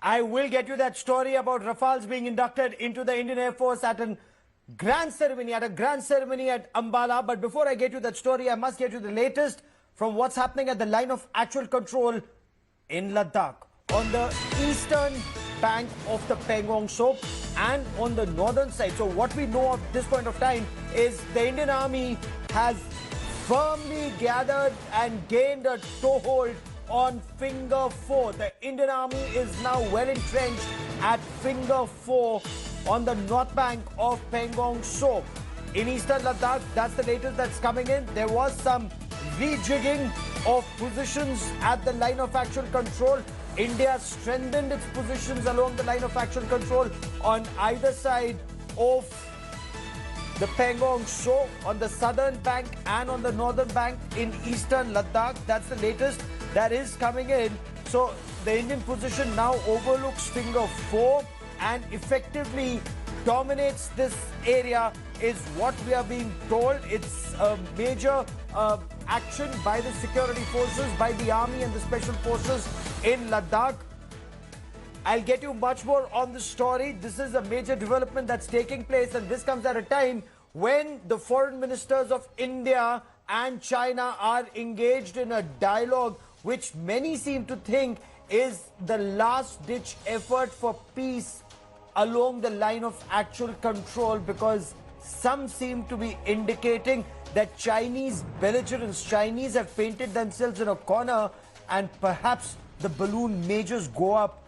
I will get you that story about Rafales being inducted into the Indian Air Force at a grand ceremony at Ambala. But before I get you that story, I must get you the latest from what's happening at the line of actual control in Ladakh, on the eastern bank of the Pangong Tso and on the northern side. So what we know at this point of time is the Indian Army has firmly gathered and gained a toehold on Finger 4. The Indian Army is now well entrenched at Finger 4 on the north bank of Pangong Tso. In eastern Ladakh, that's the latest that's coming in. There was some rejigging of positions at the line of actual control. India strengthened its positions along the line of actual control on either side of the Pangong Tso, on the southern bank and on the northern bank in eastern Ladakh. That's the latest that is coming in. So the Indian position now overlooks Finger 4 and effectively dominates this area, is what we are being told. It's a major action by the security forces, by the army and the special forces in Ladakh. I'll get you much more on the story. This is a major development that's taking place, and this comes at a time when the foreign ministers of India and China are engaged in a dialogue which many seem to think is the last-ditch effort for peace along the line of actual control, because some seem to be indicating that Chinese belligerents, Chinese have painted themselves in a corner, and perhaps the balloon may just go up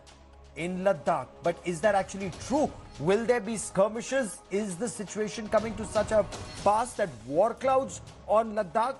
in Ladakh. But is that actually true? Will there be skirmishes? Is the situation coming to such a pass that war clouds on Ladakh?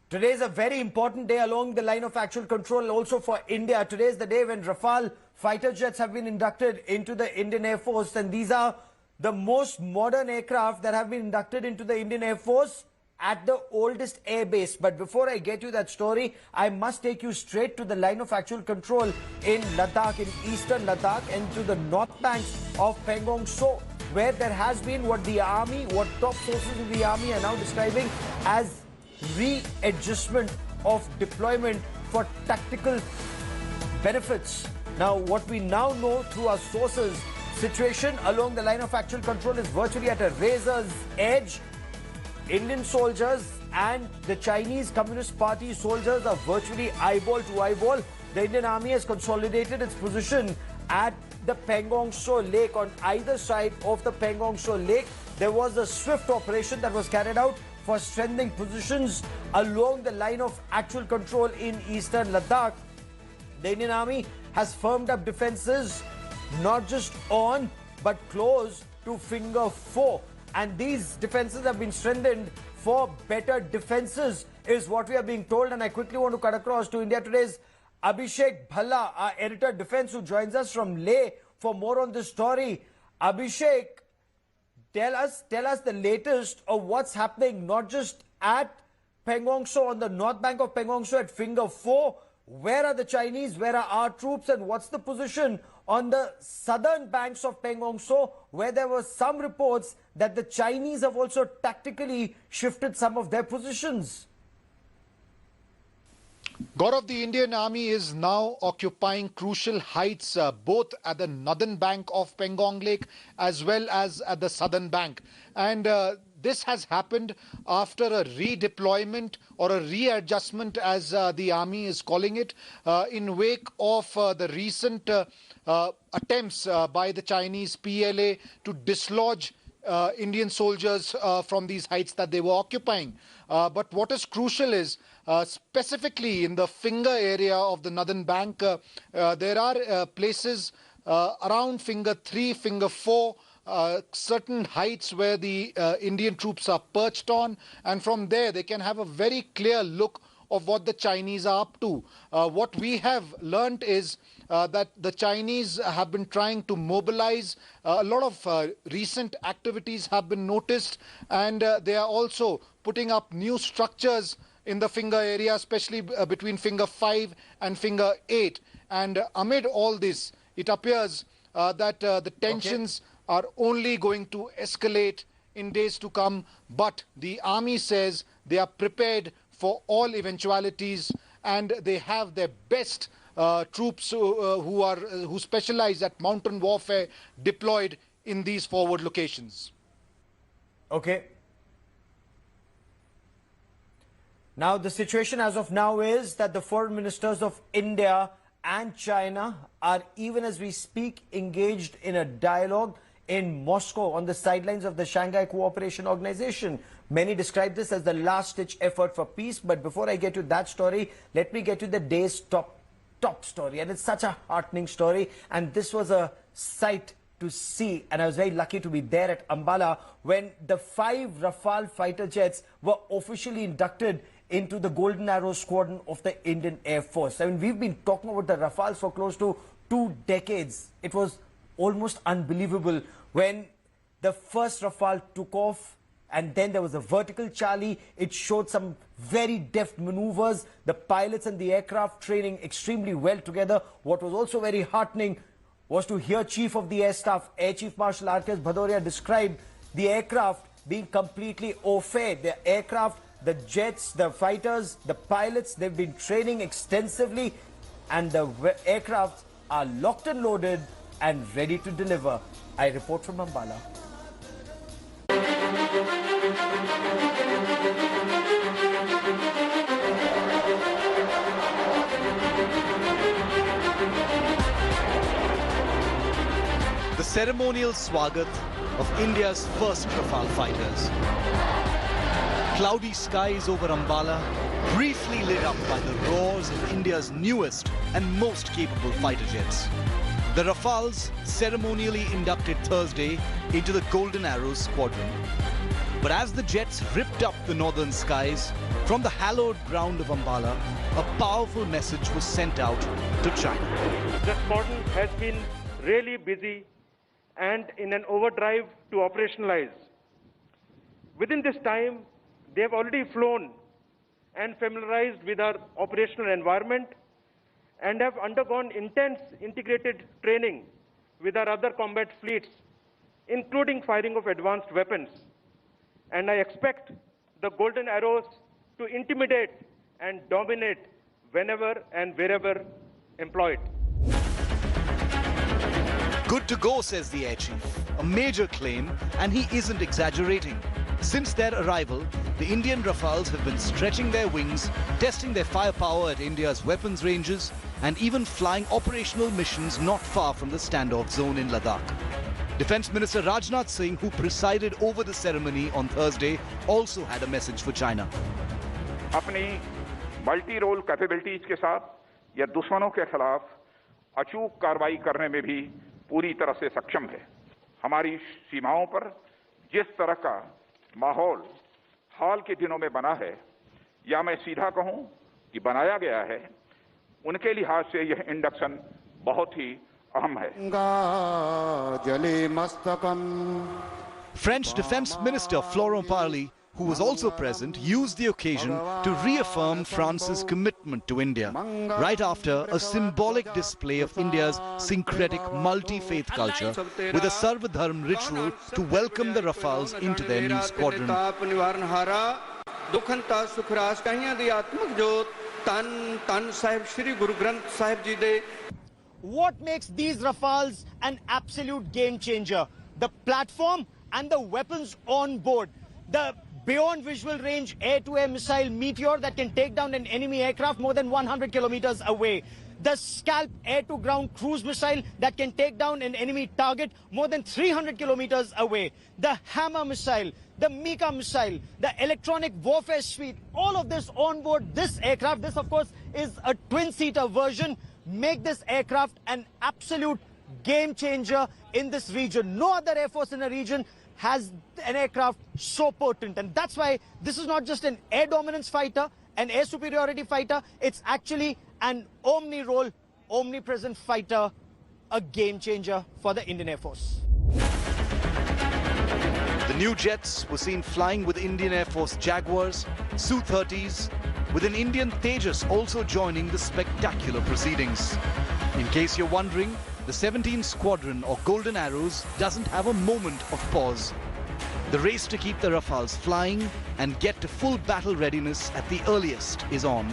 Today is a very important day along the line of actual control also for India. Today is the day when Rafale fighter jets have been inducted into the Indian Air Force, and these are the most modern aircraft that have been inducted into the Indian Air Force at the oldest air base. But before I get you that story, I must take you straight to the line of actual control in Ladakh, in eastern Ladakh, and to the north banks of Pangong Tso, where there has been what top sources of the army are now describing as readjustment of deployment for tactical benefits. Now, what we now know through our sources, situation along the line of actual control is virtually at a razor's edge. Indian soldiers and the Chinese Communist Party soldiers are virtually eyeball to eyeball. The Indian Army has consolidated its position at the Pangong Tso Lake. On either side of the Pangong Tso Lake, there was a swift operation that was carried out for strengthening positions along the line of actual control in eastern Ladakh. The Indian Army has firmed up defenses not just on but close to Finger 4. And these defenses have been strengthened for better defenses, is what we are being told. And I quickly want to cut across to India Today's Abhishek Bhalla, our editor defense, who joins us from Leh for more on this story. Abhishek, tell us the latest of what's happening, not just at Pangong Tso, on the north bank of Pangong Tso at Finger 4. Where are the Chinese? Where are our troops? And what's the position on the southern banks of Pangong Tso, where there were some reports that the Chinese have also tactically shifted some of their positions? Gaurav, the Indian Army is now occupying crucial heights both at the northern bank of Pangong Lake as well as at the southern bank. And this has happened after a redeployment or a readjustment, as the army is calling it, in wake of the recent attempts by the Chinese PLA to dislodge Indian soldiers from these heights that they were occupying. But what is crucial is, specifically in the Finger area of the northern bank, there are places around Finger 3, Finger 4, certain heights where the Indian troops are perched on, and from there they can have a very clear look of what the Chinese are up to. What we have learnt is that the Chinese have been trying to mobilize. A lot of recent activities have been noticed, and they are also putting up new structures in the Finger area, especially between Finger 5 and Finger 8. And amid all this, it appears that the tensions are only going to escalate in days to come. But the army says they are prepared for all eventualities, and they have their best troops who specialize at mountain warfare deployed in these forward locations. Okay. Now, the situation as of now is that the foreign ministers of India and China are, even as we speak, engaged in a dialogue in Moscow on the sidelines of the Shanghai Cooperation Organization. Many describe this as the last-ditch effort for peace. But before I get to that story, let me get to the day's top story. And it's such a heartening story. And this was a sight to see. And I was very lucky to be there at Ambala when the 5 Rafale fighter jets were officially inducted into the Golden Arrow squadron of the Indian Air Force. I mean, we've been talking about the Rafales for close to 2 decades. It was almost unbelievable when the first Rafale took off, and then there was a vertical Charlie. It showed some very deft maneuvers. The pilots and the aircraft training extremely well together. What was also very heartening was to hear Chief of the Air Staff, Air Chief Marshal Bhadauria, describe the aircraft being completely au fait. The aircraft, the jets, the fighters, the pilots, they've been training extensively, and the aircraft are locked and loaded and ready to deliver. I report from Ambala. The ceremonial swagat of India's first Rafale fighters. Cloudy skies over Ambala, briefly lit up by the roars of India's newest and most capable fighter jets. The Rafales ceremonially inducted Thursday into the Golden Arrow squadron. But as the jets ripped up the northern skies, from the hallowed ground of Ambala, a powerful message was sent out to China. The squadron has been really busy and in an overdrive to operationalize. Within this time, they have already flown and familiarized with our operational environment and have undergone intense integrated training with our other combat fleets, including firing of advanced weapons. And I expect the Golden Arrows to intimidate and dominate whenever and wherever employed. Good to go, says the Air Chief. A major claim, and he isn't exaggerating. Since their arrival, the Indian Rafales have been stretching their wings, testing their firepower at India's weapons ranges, and even flying operational missions not far from the standoff zone in Ladakh. Defense Minister Rajnath Singh, who presided over the ceremony on Thursday, also had a message for China. अपनी multirole capabilities के साथ या दुश्मनों के खिलाफ अचूक कार्रवाई करने में भी पूरी तरह से सक्षम है। हमारी सीमाओं पर जिस तरह का माहौल हाल के दिनों में बना है, या मैं सीधा कहूं कि बनाया गया है, उनके लिहाज से यह इंडक्शन बहुत ही अहम है। French Defense Minister Florence, who was also present, used the occasion to reaffirm France's commitment to India, right after a symbolic display of India's syncretic multi-faith culture with a Sarvadharm ritual to welcome the Rafales into their new squadron. What makes these Rafales an absolute game changer? The platform and the weapons on board. The beyond visual range air-to-air missile Meteor that can take down an enemy aircraft more than 100 kilometers away. The Scalp air-to-ground cruise missile that can take down an enemy target more than 300 kilometers away. The Hammer missile, the Mika missile, the electronic warfare suite, all of this on board this aircraft. This, of course, is a twin-seater version. Make this aircraft an absolute game changer in this region. No other air force in the region has an aircraft so potent, and that's why this is not just an air dominance fighter, an air superiority fighter, it's actually an omni-role, omnipresent fighter, a game changer for the Indian Air Force. The new jets were seen flying with Indian Air Force Jaguars, Su-30s, with an Indian Tejas also joining the spectacular proceedings. In case you're wondering, the 17th Squadron or Golden Arrows doesn't have a moment of pause. The race to keep the Rafales flying and get to full battle readiness at the earliest is on.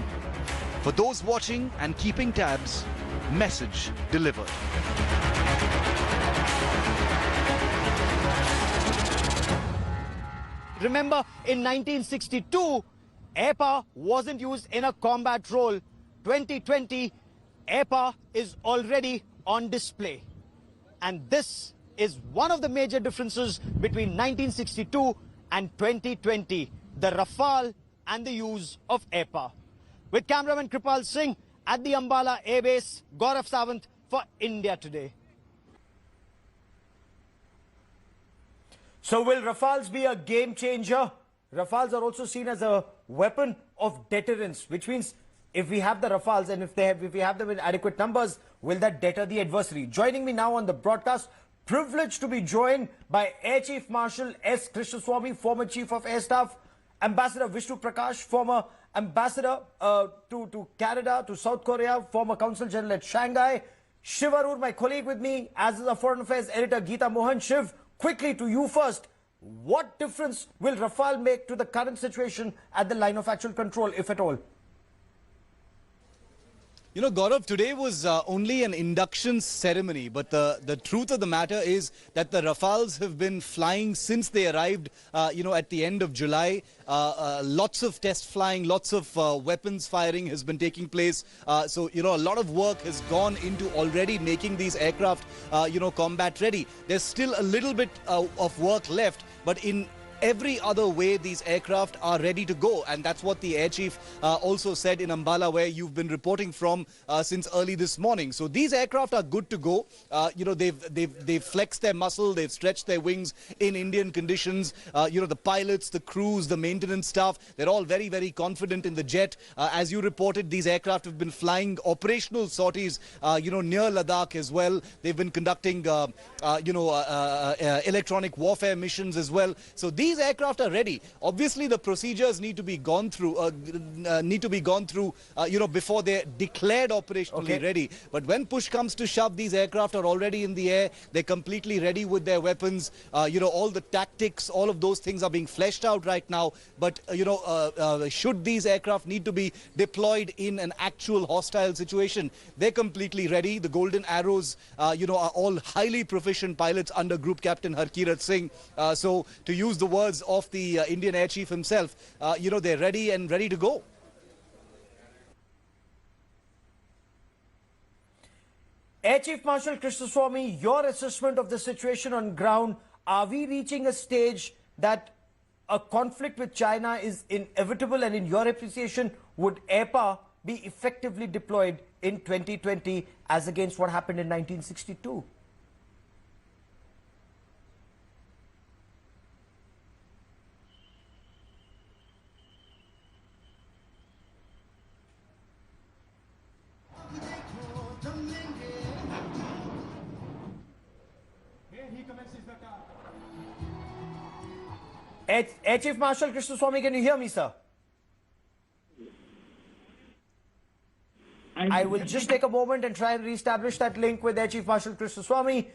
For those watching and keeping tabs, message delivered. Remember, in 1962, air power wasn't used in a combat role. 2020, air power is already on display. And this is one of the major differences between 1962 and 2020, the Rafale and the use of air power. With cameraman Kripal Singh at the Ambala Air Base, Gaurav Sawant for India Today. So will Rafales be a game changer? Rafales are also seen as a weapon of deterrence, which means if we have the Rafales and if we have them in adequate numbers, will that deter the adversary? Joining me now on the broadcast, privileged to be joined by Air Chief Marshal S. Krishnaswamy, former Chief of Air Staff, Ambassador Vishnu Prakash, former Ambassador to Canada, to South Korea, former Consul General at Shanghai, Shiv Arur, my colleague with me, as is our Foreign Affairs Editor Geeta Mohan. Shiv, quickly to you first. What difference will Rafale make to the current situation at the line of actual control, if at all? You know, Gaurav, today was only an induction ceremony, but the truth of the matter is that the Rafales have been flying since they arrived, at the end of July. Lots of test flying, lots of weapons firing has been taking place. So, a lot of work has gone into already making these aircraft, combat ready. There's still a little bit of work left, but in every other way, these aircraft are ready to go, and that's what the Air Chief also said in Ambala, where you've been reporting from since early this morning. So these aircraft are good to go. They've flexed their muscle, they've stretched their wings in Indian conditions. The pilots, the crews, the maintenance staff, they're all very, very confident in the jet. As you reported, these aircraft have been flying operational sorties, near Ladakh as well. They've been conducting, electronic warfare missions as well. So these aircraft are ready. Obviously, the procedures need to be gone through, before they're declared operationally ready. But when push comes to shove, these aircraft are already in the air. They're completely ready with their weapons. All the tactics, all of those things are being fleshed out right now. But, should these aircraft need to be deployed in an actual hostile situation, they're completely ready. The Golden Arrows, are all highly proficient pilots under Group Captain Rajnath Singh. So, to use the words of the Indian Air Chief himself, they're ready and ready to go. Air Chief Marshal Krishnaswamy, your assessment of the situation on ground, are we reaching a stage that a conflict with China is inevitable, and in your appreciation, would air power be effectively deployed in 2020 as against what happened in 1962? Air Chief Marshal Krishnaswamy, can you hear me, sir? I will just take a moment and try and re-establish that link with Air Chief Marshal Krishnaswamy.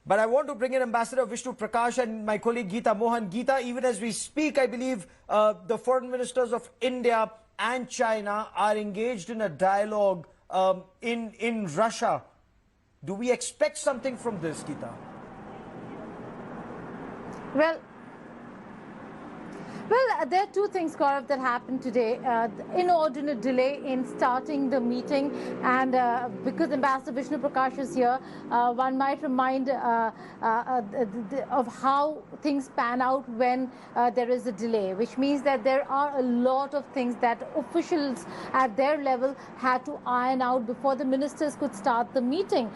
But I want to bring in Ambassador Vishnu Prakash and my colleague Geeta Mohan. Geeta, even as we speak, I believe the foreign ministers of India and China are engaged in a dialogue in Russia. Do we expect something from this, Geeta? Well, there are two things, Gaurav, that happened today. Inordinate delay in starting the meeting, and because Ambassador Vishnu Prakash is here, one might remind of how things pan out when there is a delay, which means that there are a lot of things that officials at their level had to iron out before the ministers could start the meeting.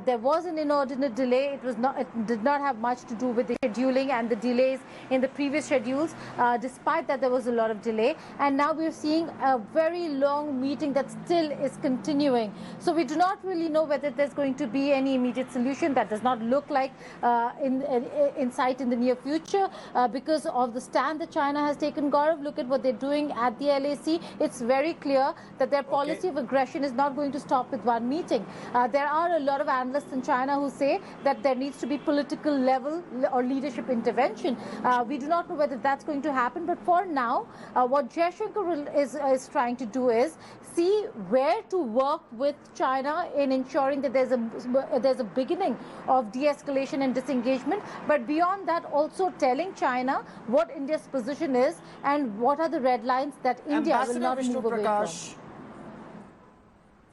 There was an inordinate delay. It did not have much to do with the scheduling and the delays in the previous schedules. despite that there was a lot of delay. And now we're seeing a very long meeting that still is continuing. So we do not really know whether there's going to be any immediate solution. That does not look like in sight in the near future because of the stand that China has taken. Gaurav, look at what they're doing at the LAC. It's very clear that their policy of aggression is not going to stop with one meeting. There are a lot of analysts in China who say that there needs to be political level or leadership intervention. We do not know whether that's going to happen, but for now, what Jaishankar is trying to do is see where to work with China in ensuring that there's a beginning of de-escalation and disengagement, but beyond that also telling China what India's position is and what are the red lines that India will not move away from.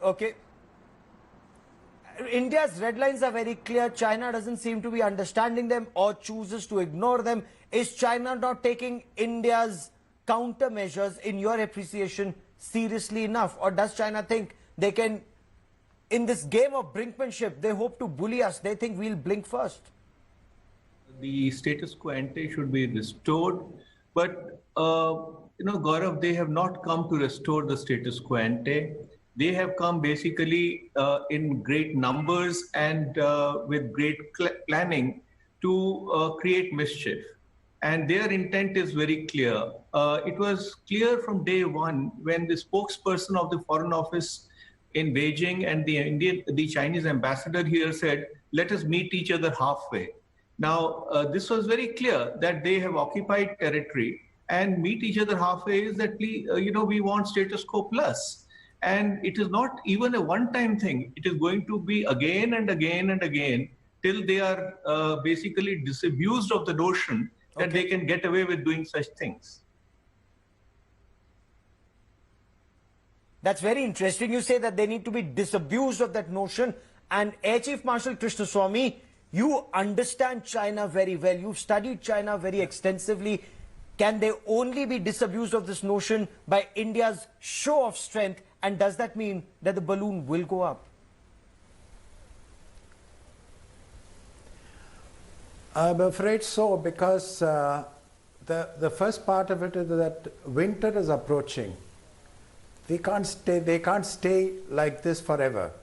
Okay. India's red lines are very clear. China doesn't seem to be understanding them or chooses to ignore them. Is China not taking India's countermeasures, in your appreciation, seriously enough? Or does China think they can, in this game of brinkmanship, they hope to bully us? They think we'll blink first. The status quo ante should be restored. But, Gaurav, they have not come to restore the status quo ante. They have come basically in great numbers and with great planning to create mischief. And their intent is very clear. It was clear from day one when the spokesperson of the Foreign Office in Beijing and the Chinese ambassador here said, let us meet each other halfway. Now, this was very clear that they have occupied territory, and meet each other halfway is that we want status quo plus. And it is not even a one-time thing. It is going to be again and again and again till they are basically disabused of the notion that they can get away with doing such things. That's very interesting. You say that they need to be disabused of that notion. And Air Chief Marshal Krishnaswamy, you understand China very well. You've studied China very extensively. Can they only be disabused of this notion by India's show of strength? And does that mean that the balloon will go up? I'm afraid so, because the first part of it is that winter is approaching. They can't stay like this forever.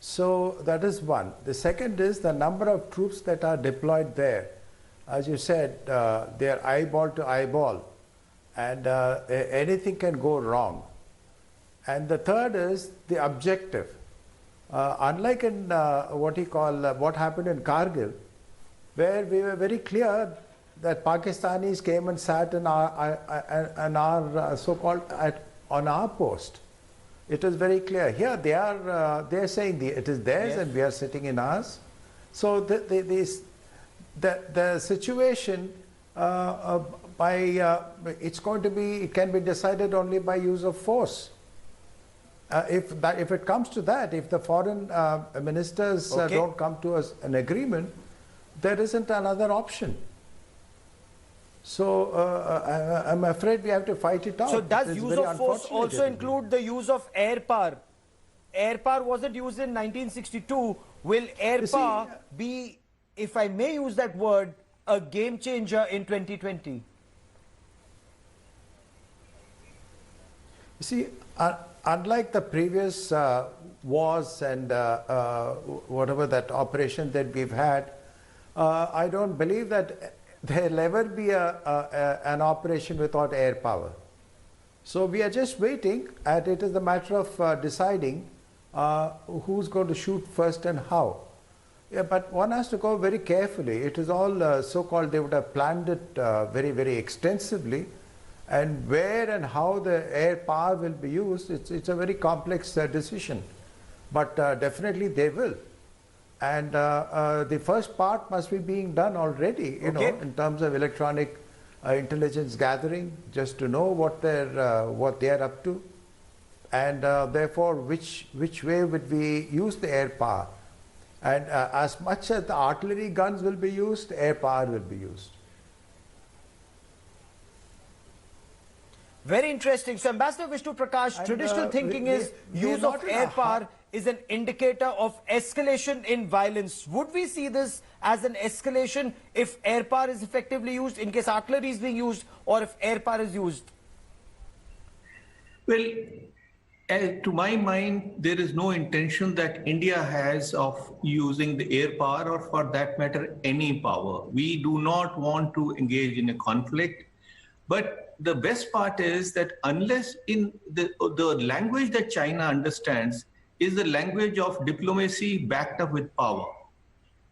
So that is one. The second is the number of troops that are deployed there. As you said, they're eyeball to eyeball, and anything can go wrong. And the third is the objective. Unlike in what happened in Kargil, where we were very clear that Pakistanis came and sat in our so-called on our post. It is very clear. Here they are saying it is theirs, and we are sitting in ours. So the situation it can be decided only by use of force. If it comes to that, if the foreign ministers don't come to an agreement, there isn't another option. So I'm afraid we have to fight it out. So does use of force also include the use of air power? Air power wasn't used in 1962. Will air power be, if I may use that word, a game changer in 2020? You see, unlike the previous wars and whatever that operation that we've had, I don't believe that there'll ever be an operation without air power. So we are just waiting, and it is a matter of deciding who's going to shoot first and how. Yeah, but one has to go very carefully. It is all so-called, they would have planned it very, very extensively. And where and how the air power will be used, it's a very complex decision. But definitely they will. And the first part must be being done already, you know, in terms of electronic intelligence gathering, just to know what they're up to, and therefore which way would we use the air power. And as much as the artillery guns will be used, air power will be used. Very interesting. So, Ambassador Vishnu Prakash, traditional thinking is use of air power is an indicator of escalation in violence. Would we see this as an escalation if air power is effectively used, in case artillery is being used, or if air power is used? Well, to my mind, there is no intention that India has of using the air power, or for that matter, any power. We do not want to engage in a conflict. But the best part is that unless in the language that China understands is the language of diplomacy backed up with power.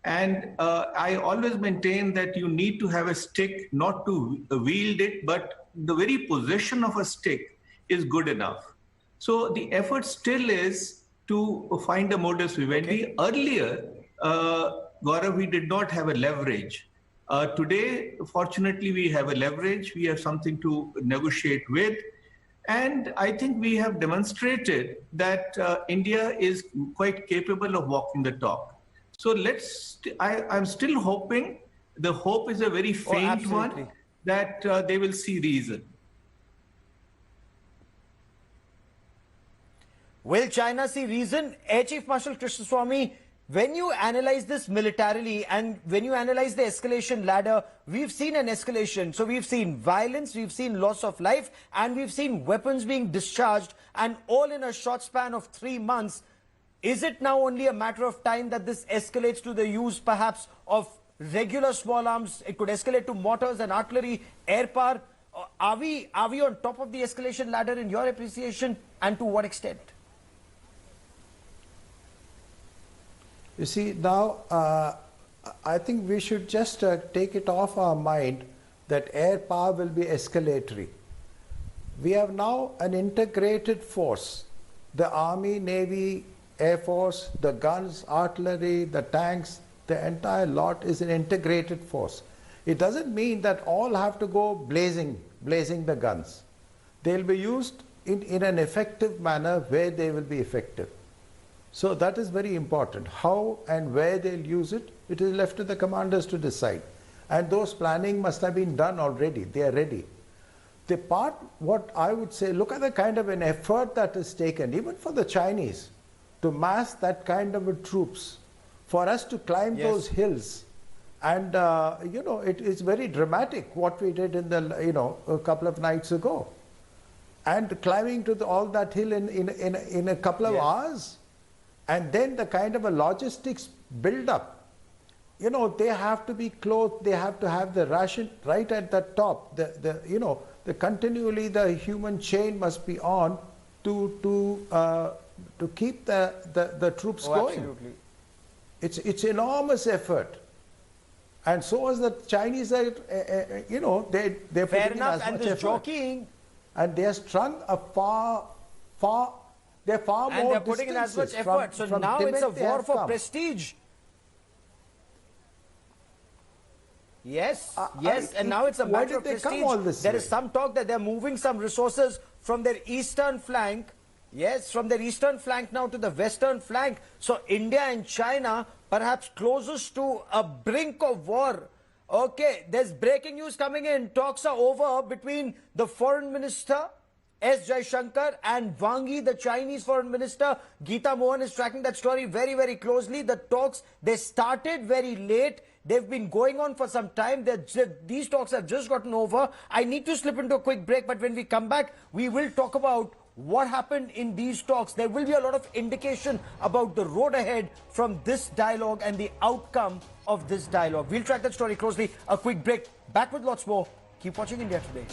And I always maintain that you need to have a stick, not to wield it, but the very possession of a stick is good enough. So the effort still is to find a modus vivendi. Earlier, Gaurav, we did not have a leverage. Today, fortunately, we have a leverage. We have something to negotiate with. And I think we have demonstrated that India is quite capable of walking the talk. So I'm still hoping, the hope is a very faint one, that they will see reason. Will China see reason? Air Chief Marshal Krishnaswamy, when you analyze this militarily and when you analyze the escalation ladder, we've seen an escalation. So we've seen violence, we've seen loss of life, and we've seen weapons being discharged, and all in a short span of 3 months. Is it now only a matter of time that this escalates to the use perhaps of regular small arms? It could escalate to mortars and artillery, air power. Are we on top of the escalation ladder in your appreciation, and to what extent? You see, now I think we should just take it off our mind that air power will be escalatory. We have now an integrated force. The Army, Navy, Air Force, the guns, artillery, the tanks, the entire lot is an integrated force. It doesn't mean that all have to go blazing the guns. They'll be used in an effective manner where they will be effective. So that is very important. How and where they'll use it, it is left to the commanders to decide. And those planning must have been done already. They are ready. The part, what I would say, look at the kind of an effort that is taken, even for the Chinese, to mass that kind of troops, for us to climb those hills. And, you know, it is very dramatic what we did in the, you know, a couple of nights ago. And climbing to all that hill in a couple of hours. And then the kind of a logistics build up. You know, they have to be clothed, they have to have the ration right at the top. You know, continually the human chain must be on to keep the troops going. Absolutely. It's enormous effort. And so as the Chinese are, you know, they're putting in as much effort. Jockeying. And they are strung a they're far more, and they're putting in as much effort. So now it's a war for prestige. Yes, yes, and now it's a matter of prestige. There is some talk that they're moving some resources from their eastern flank. Yes, from their eastern flank now to the western flank. So India and China perhaps closest to a brink of war. Okay, there's breaking news coming in. Talks are over between the foreign minister S. Jaishankar and Wang Yi, the Chinese foreign minister. Geeta Mohan is tracking that story very, very closely. The talks, they started very late. They've been going on for some time. These talks have just gotten over. I need to slip into a quick break, but when we come back, we will talk about what happened in these talks. There will be a lot of indication about the road ahead from this dialogue and the outcome of this dialogue. We'll track that story closely. A quick break. Back with lots more. Keep watching India Today.